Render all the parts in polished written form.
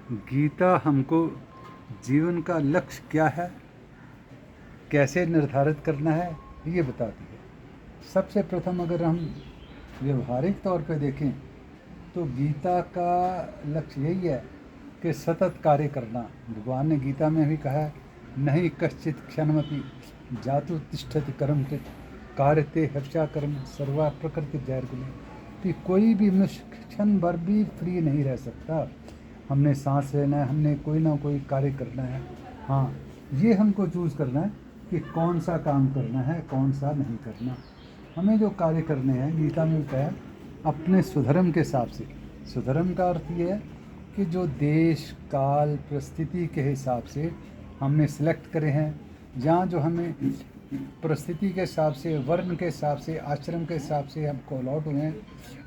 गीता हमको जीवन का लक्ष्य क्या है, कैसे निर्धारित करना है, ये बताती है। सबसे प्रथम अगर हम व्यवहारिक तौर पे देखें तो गीता का लक्ष्य यही है कि सतत कार्य करना। भगवान ने गीता में भी कहा है, नहीं कश्चित क्षणमपि जातु तिष्ठति कर्मकृत कार्यते हर्षा कर्म सर्वा प्रकृति जैर्गुणे, कि कोई भी मनुष्य क्षण भर भी फ्री नहीं रह सकता। हमने सांस लेना है, हमने कोई ना कोई कार्य करना है। हाँ, ये हमको चूज़ करना है कि कौन सा काम करना है, कौन सा नहीं करना। हमें जो कार्य करने हैं, गीता में कहा है अपने स्वधर्म के हिसाब से। स्वधर्म का अर्थ ये है कि जो देश काल परिस्थिति के हिसाब से हमने सिलेक्ट करे हैं, जहाँ जो हमें परिस्थिति के हिसाब से, वर्ण के हिसाब से, आश्रम के हिसाब से हमको अलॉट हुए हैं,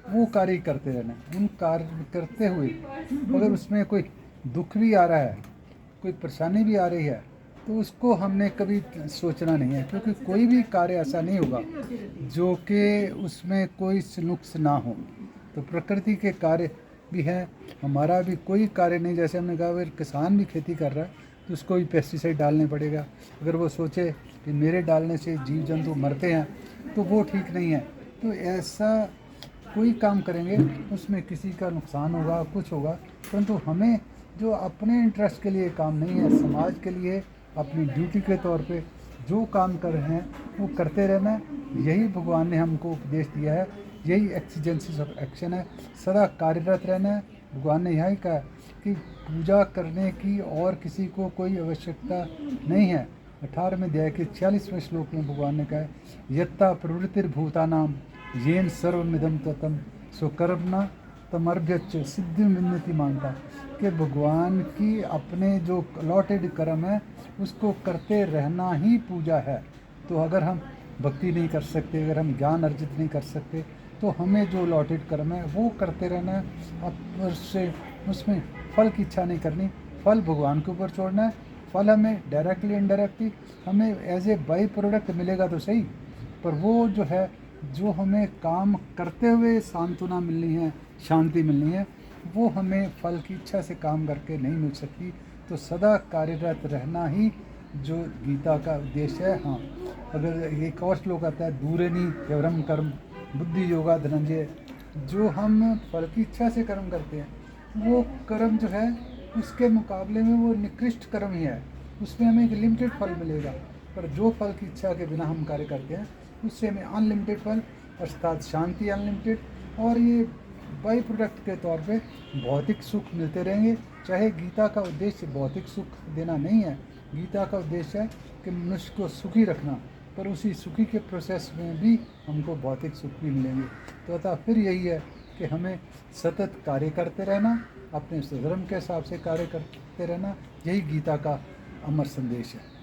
वो कार्य करते रहना है। उन कार्य करते हुए अगर उसमें कोई दुख भी आ रहा है, कोई परेशानी भी आ रही है, तो उसको हमने कभी सोचना नहीं है, क्योंकि कोई भी कार्य ऐसा नहीं होगा जो कि उसमें कोई नुक्स ना हो। तो प्रकृति के कार्य भी हैं, हमारा भी कोई कार्य नहीं। जैसे हमने कहा, अगर किसान भी खेती कर रहा है तो उसको भी पेस्टिसाइड डालने पड़ेगा। अगर वो सोचे कि मेरे डालने से जीव जंतु मरते हैं, तो वो ठीक नहीं है। तो ऐसा कोई काम करेंगे उसमें किसी का नुकसान होगा, कुछ होगा, परंतु हमें जो अपने इंटरेस्ट के लिए काम नहीं है, समाज के लिए अपनी ड्यूटी के तौर पे जो काम कर रहे हैं वो करते रहना है। यही भगवान ने हमको उपदेश दिया है, यही एक्सीजेंसीज ऑफ एक्शन है, सदा कार्यरत रहना है। भगवान ने यही कहा कि पूजा करने की और किसी को कोई आवश्यकता नहीं है। 18वें अध्याय के 46वें श्लोक में भगवान ने कहा है, यत्ता प्रवृत्तिर्भूतानाम येन सर्वमिदं ततम स्वकर्मणा तमर्भ्यच्च सिद्धि मिन्नति मानता, कि भगवान की अपने जो अलॉटेड कर्म है उसको करते रहना ही पूजा है। तो अगर हम भक्ति नहीं कर सकते, अगर हम ज्ञान अर्जित नहीं कर सकते, तो हमें जो अलॉटेड कर्म है वो करते रहना है। अब उसमें फल की इच्छा नहीं करनी, फल भगवान के ऊपर छोड़ना है। फल हमें डायरेक्टली इनडायरेक्टली हमें एज ए बाई प्रोडक्ट मिलेगा तो सही, पर वो जो है, जो हमें काम करते हुए सांत्वना मिलनी है, शांति मिलनी है, वो हमें फल की इच्छा से काम करके नहीं मिल सकती। तो सदा कार्यरत रहना ही जो गीता का उद्देश्य है। हाँ, अगर एक और श्लोक आता है, दूरेनी ह्यवरम कर्म बुद्धि योगा धनंजय, जो हम फल की इच्छा से कर्म करते हैं वो कर्म जो है उसके मुकाबले में वो निकृष्ट कर्म ही है, उसमें हमें एक लिमिटेड फल मिलेगा। पर जो फल की इच्छा के बिना हम कार्य करते हैं उससे हमें अनलिमिटेड फल, अर्थात शांति अनलिमिटेड, और ये बाई प्रोडक्ट के तौर पे भौतिक सुख मिलते रहेंगे। चाहे गीता का उद्देश्य भौतिक सुख देना नहीं है, गीता का उद्देश्य है कि मनुष्य को सुखी रखना, पर उसी सुखी के प्रोसेस में भी हमको भौतिक सुख भी मिलेंगे। तो अतः फिर यही है कि हमें सतत कार्य करते रहना, अपने धर्म के हिसाब से कार्य करते रहना, यही गीता का अमर संदेश है।